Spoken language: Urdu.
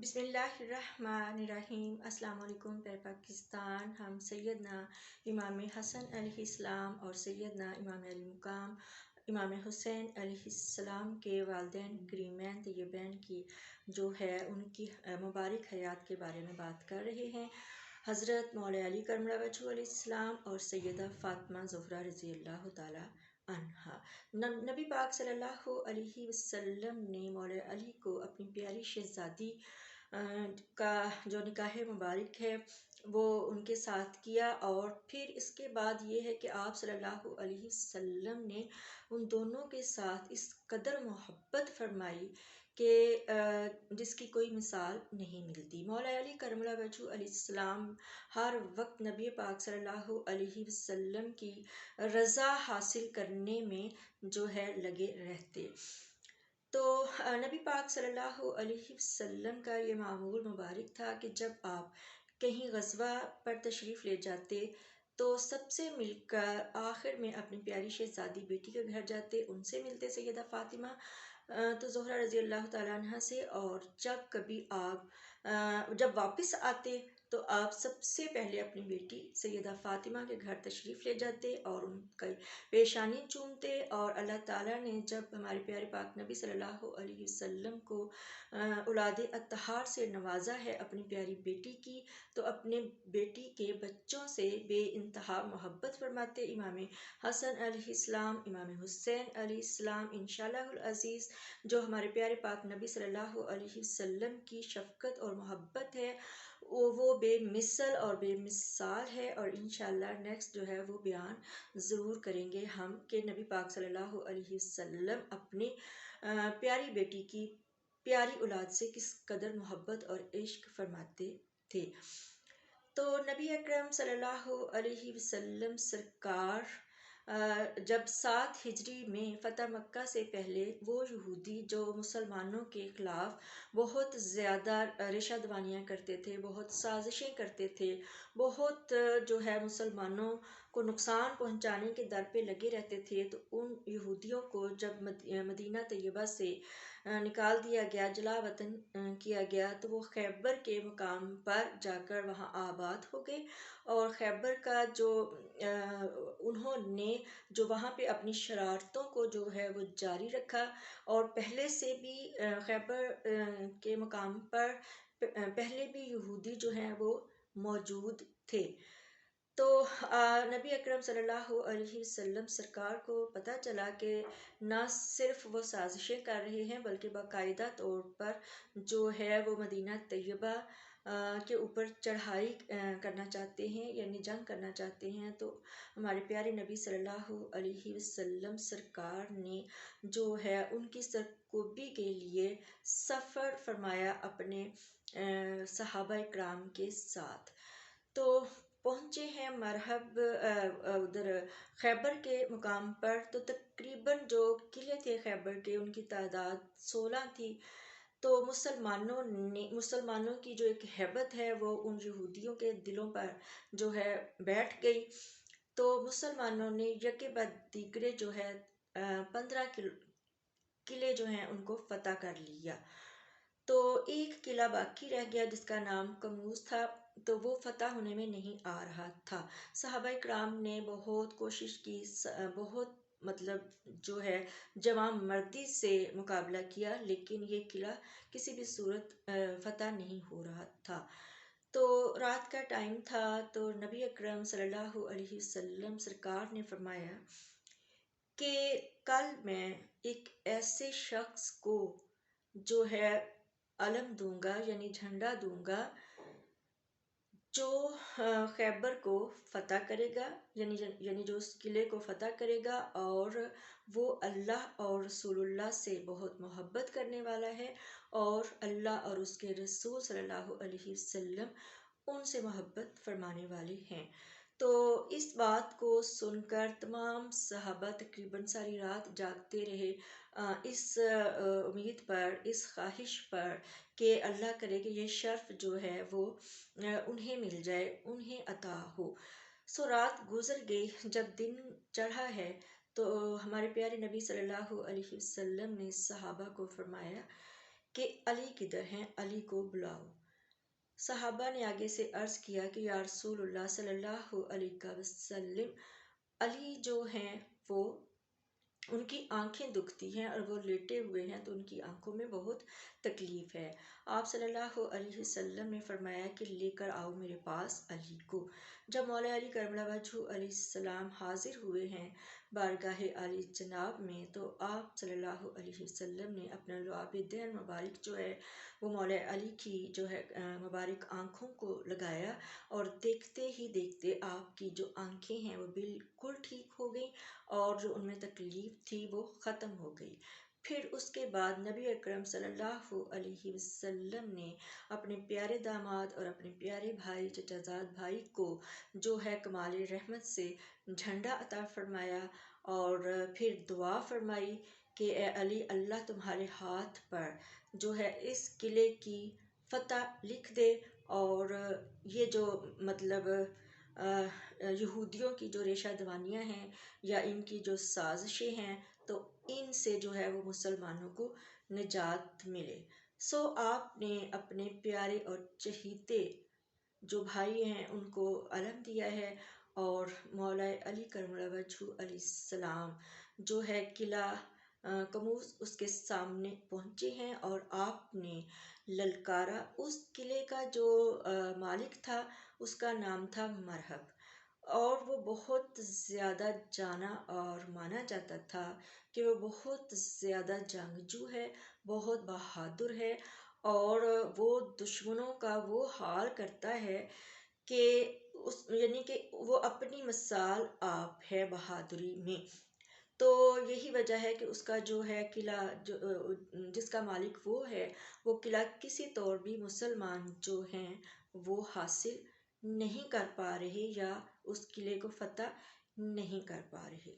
بسم اللہ الرحمن الرحیم۔ السلام علیکم پیارے پاکستان۔ ہم سیدنا امام حسن علیہ السلام اور سیدنا امام علی مقام امام حسین علیہ السلام کے والدین کریمین طیبین کی جو ہے ان کی مبارک حیات کے بارے میں بات کر رہے ہیں۔ حضرت مولا علی کرم اللہ وجہہ علیہ السلام اور سیدہ فاطمہ زہرا رضی اللہ تعالی عنہا۔ نبی پاک صلی اللہ علیہ وسلم نے مولا علی کو اپنی پیاری شہزادی کا جو نکاح مبارک ہے وہ ان کے ساتھ کیا، اور پھر اس کے بعد یہ ہے کہ آپ صلی اللہ علیہ وسلم نے ان دونوں کے ساتھ اس قدر محبت فرمائی کہ جس کی کوئی مثال نہیں ملتی۔ مولا علی کرم اللہ وجہہ علیہ السلام ہر وقت نبی پاک صلی اللہ علیہ وسلم کی رضا حاصل کرنے میں جو ہے لگے رہتے۔ تو نبی پاک صلی اللہ علیہ وسلم کا یہ معمول مبارک تھا کہ جب آپ کہیں غزوہ پر تشریف لے جاتے تو سب سے مل کر آخر میں اپنی پیاری شہزادی بیٹی کے گھر جاتے، ان سے ملتے سیدہ فاطمہ تو زہرا رضی اللہ تعالیٰ عنہ سے، اور جب واپس آتے تو آپ سب سے پہلے اپنی بیٹی سیدہ فاطمہ کے گھر تشریف لے جاتے اور ان کی پیشانی چومتے، اور اللہ تعالیٰ نے جب ہمارے پیارے پاک نبی صلی اللہ علیہ وسلم کو اولاد اطہار سے نوازا ہے اپنی پیاری بیٹی کی، تو اپنے بیٹی کے بچوں سے بے انتہا محبت فرماتے۔ امام حسن علیہ السلام، امام حسین علیہ السلام انشاءاللہ العزیز جو ہمارے پیارے پاک نبی صلی اللہ علیہ وسلم کی شفقت اور محبت ہے وہ بے مثل اور بے مثال ہے، اور انشاءاللہ نیکسٹ جو ہے وہ بیان ضرور کریں گے ہم کہ نبی پاک صلی اللہ علیہ وسلم اپنی پیاری بیٹی کی پیاری اولاد سے کس قدر محبت اور عشق فرماتے تھے۔ تو نبی اکرم صلی اللہ علیہ وسلم سرکار جب 7 ہجری میں فتح مکہ سے پہلے وہ یہودی جو مسلمانوں کے خلاف بہت زیادہ ریشہ دوانیاں کرتے تھے، بہت سازشیں کرتے تھے، بہت جو ہے مسلمانوں کو نقصان پہنچانے کے در پہ لگے رہتے تھے، تو ان یہودیوں کو جب مدینہ طیبہ سے نکال دیا گیا، جلا وطن کیا گیا، تو وہ خیبر کے مقام پر جا کر وہاں آباد ہو گئے، اور خیبر کا جو انہوں نے جو وہاں پہ اپنی شرارتوں کو جو ہے وہ جاری رکھا، اور پہلے سے بھی خیبر کے مقام پر پہلے بھی یہودی جو ہیں وہ موجود تھے۔ تو نبی اکرم صلی اللہ علیہ وسلم سرکار کو پتہ چلا کہ نہ صرف وہ سازشیں کر رہے ہیں بلکہ باقاعدہ طور پر جو ہے وہ مدینہ طیبہ کے اوپر چڑھائی کرنا چاہتے ہیں، یعنی جنگ کرنا چاہتے ہیں، تو ہمارے پیارے نبی صلی اللہ علیہ وسلم سرکار نے جو ہے ان کی سرکوبی کے لیے سفر فرمایا اپنے صحابہ اکرام کے ساتھ۔ تو پہنچے ہیں مرحب ادھر خیبر کے مقام پر، تو تقریباً جو قلعے تھے خیبر کے ان کی تعداد 16 تھی، تو مسلمانوں کی جو ایک ہیبت ہے وہ ان یہودیوں کے دلوں پر جو ہے بیٹھ گئی، تو مسلمانوں نے یکے بعد دیگرے جو ہے 15 قلعے جو ہیں ان کو فتح کر لیا۔ تو ایک قلعہ باقی رہ گیا جس کا نام کموز تھا، تو وہ فتح ہونے میں نہیں آ رہا تھا۔ صحابہ اکرام نے بہت کوشش کی، بہت جو ہے جوان مردی سے مقابلہ کیا، لیکن یہ قلعہ کسی بھی صورت فتح نہیں ہو رہا تھا۔ تو رات کا ٹائم تھا، تو نبی اکرم صلی اللہ علیہ وسلم سرکار نے فرمایا کہ کل میں ایک ایسے شخص کو جو ہے علم دوں گا، یعنی جھنڈا دوں گا، جو خیبر کو فتح کرے گا، یعنی جو اس قلعے کو فتح کرے گا، اور وہ اللہ اور رسول اللہ سے بہت محبت کرنے والا ہے، اور اللہ اور اس کے رسول صلی اللہ علیہ وسلم ان سے محبت فرمانے والے ہیں۔ تو اس بات کو سن کر تمام صحابہ تقریباً ساری رات جاگتے رہے، اس امید پر، اس خواہش پر کہ اللہ کرے کہ یہ شرف جو ہے وہ انہیں مل جائے، انہیں عطا ہو۔ سو رات گزر گئی، جب دن چڑھا ہے تو ہمارے پیارے نبی صلی اللہ علیہ وسلم نے صحابہ کو فرمایا کہ علی کدھر ہیں، علی کو بلاؤ۔ صحابہ نے آگے سے عرض کیا کہ یا رسول اللہ صلی اللہ علیہ وسلم، علی جو ہیں وہ ان کی آنکھیں دکھتی ہیں اور وہ لیٹے ہوئے ہیں تو ان کی آنکھوں میں بہت تکلیف ہے۔ آپ صلی اللہ علیہ وسلم نے فرمایا کہ لے کر آؤ میرے پاس علی کو۔ جب مولا علی کرم اللہ وجہہ علیہ السلام حاضر ہوئے ہیں بارگاہ علی جناب میں، تو آپ صلی اللہ علیہ وسلم نے اپنا لعاب دہن مبارک جو ہے وہ مولا علی کی جو ہے مبارک آنکھوں کو لگایا، اور دیکھتے ہی دیکھتے آپ کی جو آنکھیں ہیں وہ بالکل ٹھیک ہو گئیں اور جو ان میں تکلیف تھی وہ ختم ہو گئی۔ پھر اس کے بعد نبی اکرم صلی اللہ علیہ وسلم نے اپنے پیارے داماد اور اپنے پیارے بھائی چچا زاد بھائی کو جو ہے کمال رحمت سے جھنڈا عطا فرمایا، اور پھر دعا فرمائی کہ اے علی، اللہ تمہارے ہاتھ پر جو ہے اس قلعے کی فتح لکھ دے، اور یہ جو مطلب یہودیوں کی جو ریشہ دوانیاں ہیں یا ان کی جو سازشیں ہیں تو ان سے جو ہے وہ مسلمانوں کو نجات ملے۔ سو آپ نے اپنے پیارے اور چہیتے جو بھائی ہیں ان کو علم دیا ہے، اور مولا علی کرم اللہ وجہہ علیہ السلام جو ہے قلعہ کموز اس کے سامنے پہنچے ہیں، اور آپ نے للکارا۔ اس قلعے کا جو مالک تھا اس کا نام تھا مرہب، اور وہ بہت زیادہ جانا اور مانا جاتا تھا کہ وہ بہت زیادہ جنگجو ہے، بہت بہادر ہے، اور وہ دشمنوں کا وہ حال کرتا ہے کہ یعنی کہ وہ اپنی مثال آپ ہے بہادری میں۔ تو یہی وجہ ہے کہ اس کا جو ہے قلعہ جس کا مالک وہ ہے، وہ قلعہ کسی طور بھی مسلمان جو ہیں وہ حاصل نہیں کر پا رہے یا اس قلعے کو فتح نہیں کر پا رہے۔